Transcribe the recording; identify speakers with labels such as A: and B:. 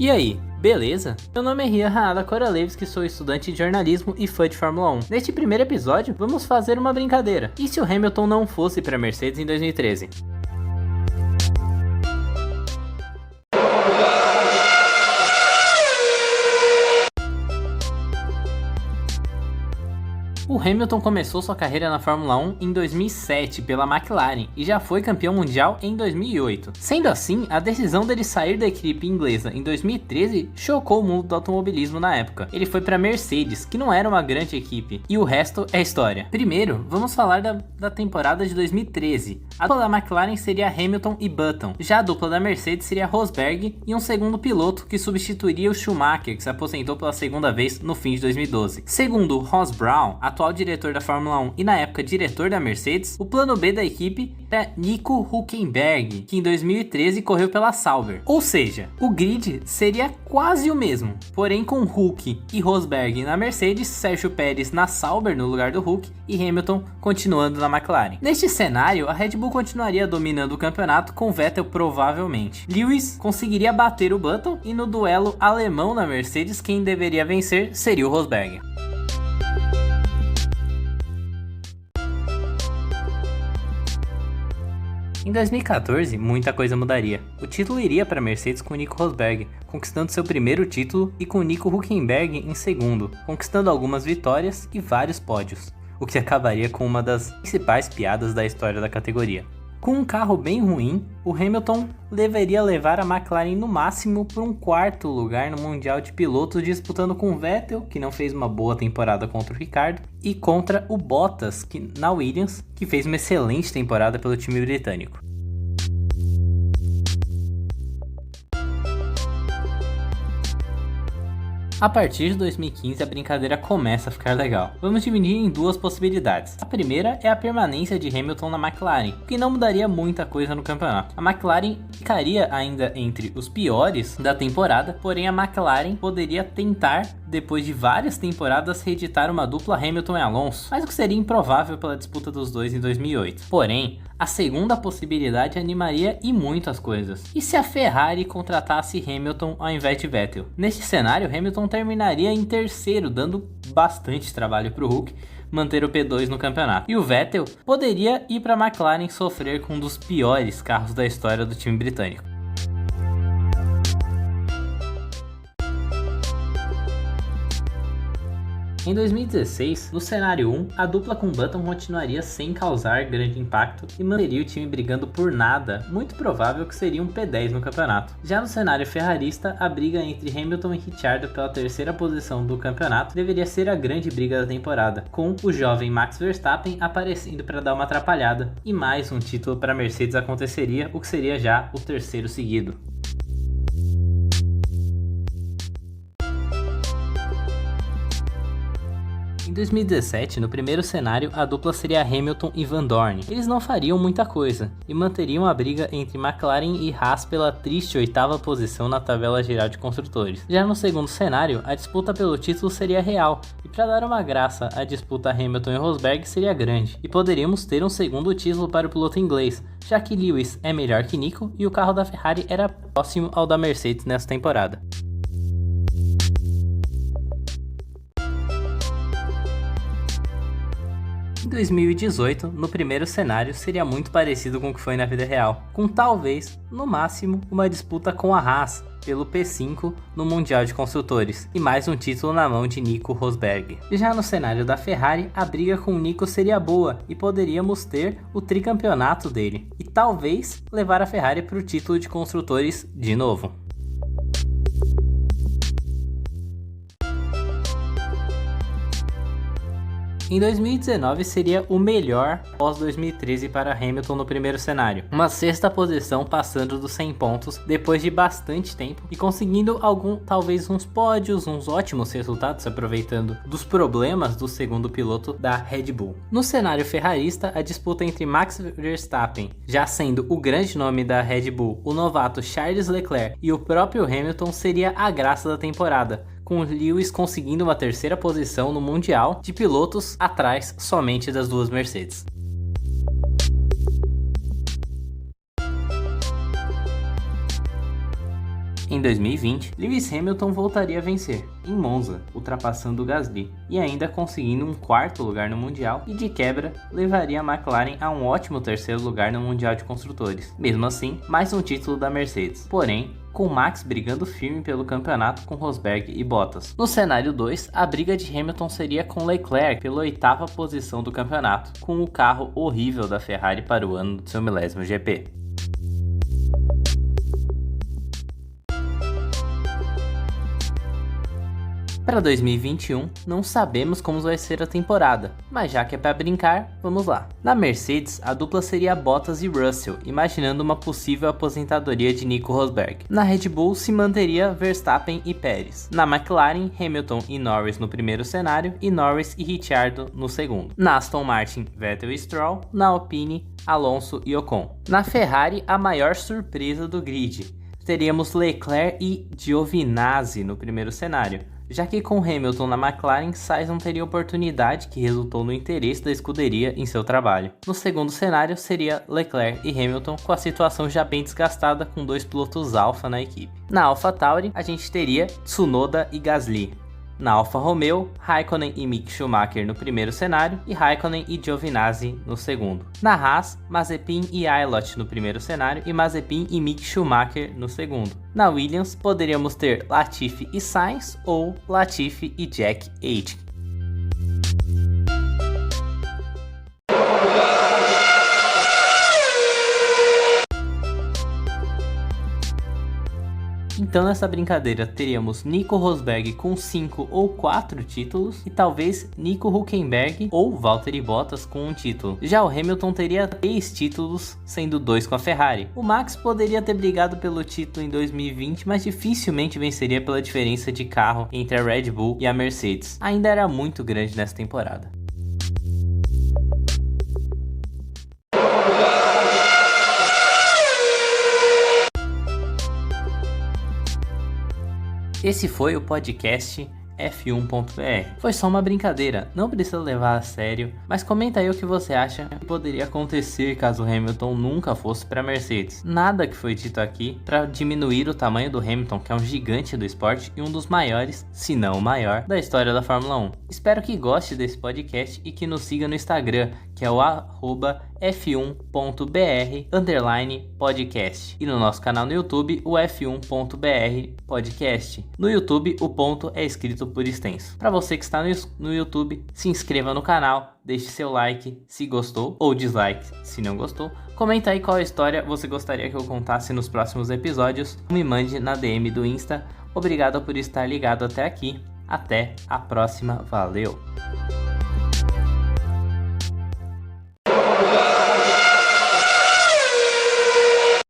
A: E aí, beleza? Meu nome é Rian Hanada Koralevski, sou estudante de jornalismo e fã de Fórmula 1. Neste primeiro episódio, vamos fazer uma brincadeira. E se o Hamilton não fosse para a Mercedes em 2013? O Hamilton começou sua carreira na Fórmula 1 em 2007 pela McLaren e já foi campeão mundial em 2008. Sendo assim, a decisão dele sair da equipe inglesa em 2013 chocou o mundo do automobilismo na época. Ele foi para a Mercedes, que não era uma grande equipe, e o resto é história. Primeiro, vamos falar da temporada de 2013. A dupla da McLaren seria Hamilton e Button, já a dupla da Mercedes seria Rosberg e um segundo piloto que substituiria o Schumacher, que se aposentou pela segunda vez no fim de 2012. Segundo Ross Brown, atual diretor da Fórmula 1 e na época diretor da Mercedes, o plano B da equipe era Nico Hülkenberg, que em 2013 correu pela Sauber. Ou seja, o grid seria quase o mesmo, porém com Hulk e Rosberg na Mercedes, Sérgio Pérez na Sauber no lugar do Hulk e Hamilton continuando na McLaren. Neste cenário, a Red Bull continuaria dominando o campeonato com Vettel provavelmente. Lewis conseguiria bater o Button e no duelo alemão na Mercedes quem deveria vencer seria o Rosberg. Em 2014, muita coisa mudaria. O título iria para a Mercedes com Nico Rosberg, conquistando seu primeiro título, e com Nico Hülkenberg em segundo, conquistando algumas vitórias e vários pódios, o que acabaria com uma das principais piadas da história da categoria. Com um carro bem ruim, o Hamilton deveria levar a McLaren no máximo por um quarto lugar no Mundial de Pilotos, disputando com Vettel, que não fez uma boa temporada contra o Ricciardo, e contra o Bottas, na Williams, que fez uma excelente temporada pelo time britânico. A partir de 2015 a brincadeira começa a ficar legal. Vamos dividir em duas possibilidades. A primeira é a permanência de Hamilton na McLaren, o que não mudaria muita coisa no campeonato. A McLaren ficaria ainda entre os piores da temporada, porém a McLaren poderia tentar, depois de várias temporadas, reeditar uma dupla Hamilton e Alonso, mas o que seria improvável pela disputa dos dois em 2008. Porém, a segunda possibilidade animaria e muito as coisas. E se a Ferrari contratasse Hamilton ao invés de Vettel? Neste cenário, Hamilton terminaria em terceiro, dando bastante trabalho para o Hulk manter o P2 no campeonato. E o Vettel poderia ir para a McLaren sofrer com um dos piores carros da história do time britânico. Em 2016, no cenário 1, a dupla com Button continuaria sem causar grande impacto e manteria o time brigando por nada, muito provável que seria um P10 no campeonato. Já no cenário ferrarista, a briga entre Hamilton e Ricciardo pela terceira posição do campeonato deveria ser a grande briga da temporada, com o jovem Max Verstappen aparecendo para dar uma atrapalhada, e mais um título para a Mercedes aconteceria, o que seria já o terceiro seguido. Em 2017, no primeiro cenário, a dupla seria Hamilton e Van Dorn. Eles não fariam muita coisa e manteriam a briga entre McLaren e Haas pela triste oitava posição na tabela geral de construtores. Já no segundo cenário, a disputa pelo título seria real e, para dar uma graça, a disputa Hamilton e Rosberg seria grande e poderíamos ter um segundo título para o piloto inglês, já que Lewis é melhor que Nico e o carro da Ferrari era próximo ao da Mercedes nessa temporada. Em 2018, no primeiro cenário, seria muito parecido com o que foi na vida real, com talvez, no máximo, uma disputa com a Haas pelo P5 no Mundial de Construtores, e mais um título na mão de Nico Rosberg. Já no cenário da Ferrari, a briga com o Nico seria boa e poderíamos ter o tricampeonato dele, e talvez levar a Ferrari para o título de construtores de novo. Em 2019 seria o melhor pós 2013 para Hamilton no primeiro cenário, uma sexta posição passando dos 100 pontos depois de bastante tempo e conseguindo talvez uns pódios, uns ótimos resultados, aproveitando dos problemas do segundo piloto da Red Bull. No cenário ferrarista, a disputa entre Max Verstappen, já sendo o grande nome da Red Bull, o novato Charles Leclerc e o próprio Hamilton seria a graça da temporada, com Lewis conseguindo uma terceira posição no Mundial de Pilotos atrás somente das duas Mercedes. Em 2020, Lewis Hamilton voltaria a vencer, em Monza, ultrapassando Gasly, e ainda conseguindo um quarto lugar no Mundial, e de quebra, levaria a McLaren a um ótimo terceiro lugar no Mundial de Construtores. Mesmo assim, mais um título da Mercedes. Porém, com Max brigando firme pelo campeonato com Rosberg e Bottas. No cenário 2, a briga de Hamilton seria com Leclerc pela 8ª posição do campeonato, com o carro horrível da Ferrari para o ano do seu milésimo GP. Para 2021, não sabemos como vai ser a temporada, mas já que é para brincar, vamos lá. Na Mercedes, a dupla seria Bottas e Russell, imaginando uma possível aposentadoria de Nico Rosberg. Na Red Bull se manteria Verstappen e Pérez. Na McLaren, Hamilton e Norris no primeiro cenário e Norris e Ricciardo no segundo. Na Aston Martin, Vettel e Stroll. Na Alpine, Alonso e Ocon. Na Ferrari, a maior surpresa do grid. Teríamos Leclerc e Giovinazzi no primeiro cenário, já que com Hamilton na McLaren, Sainz não teria oportunidade que resultou no interesse da escuderia em seu trabalho. No segundo cenário seria Leclerc e Hamilton, com a situação já bem desgastada com 2 pilotos Alfa na equipe. Na AlphaTauri a gente teria Tsunoda e Gasly. Na Alfa Romeo, Raikkonen e Mick Schumacher no primeiro cenário e Raikkonen e Giovinazzi no segundo. Na Haas, Mazepin e Aylott no primeiro cenário e Mazepin e Mick Schumacher no segundo. Na Williams, poderíamos ter Latifi e Sainz ou Latifi e Jack Aitken. Então nessa brincadeira teríamos Nico Rosberg com 5 ou 4 títulos e talvez Nico Hülkenberg ou Valtteri Bottas com um título. Já o Hamilton teria 3 títulos, sendo 2 com a Ferrari. O Max poderia ter brigado pelo título em 2020, mas dificilmente venceria pela diferença de carro entre a Red Bull e a Mercedes. Ainda era muito grande nessa temporada. Esse foi o podcast F1.br. Foi só uma brincadeira, não precisa levar a sério, mas comenta aí o que você acha que poderia acontecer caso Hamilton nunca fosse para Mercedes. Nada que foi dito aqui para diminuir o tamanho do Hamilton, que é um gigante do esporte e um dos maiores, se não o maior, da história da Fórmula 1. Espero que goste desse podcast e que nos siga no Instagram, que é o f1.br_podcast, e no nosso canal no YouTube, o f1.br podcast. No YouTube, o ponto é escrito por extenso. Para você que está no YouTube, se inscreva no canal, deixe seu like se gostou ou dislike se não gostou. Comenta aí qual história você gostaria que eu contasse nos próximos episódios. Me mande na DM do Insta. Obrigado por estar ligado até aqui. Até a próxima. Valeu!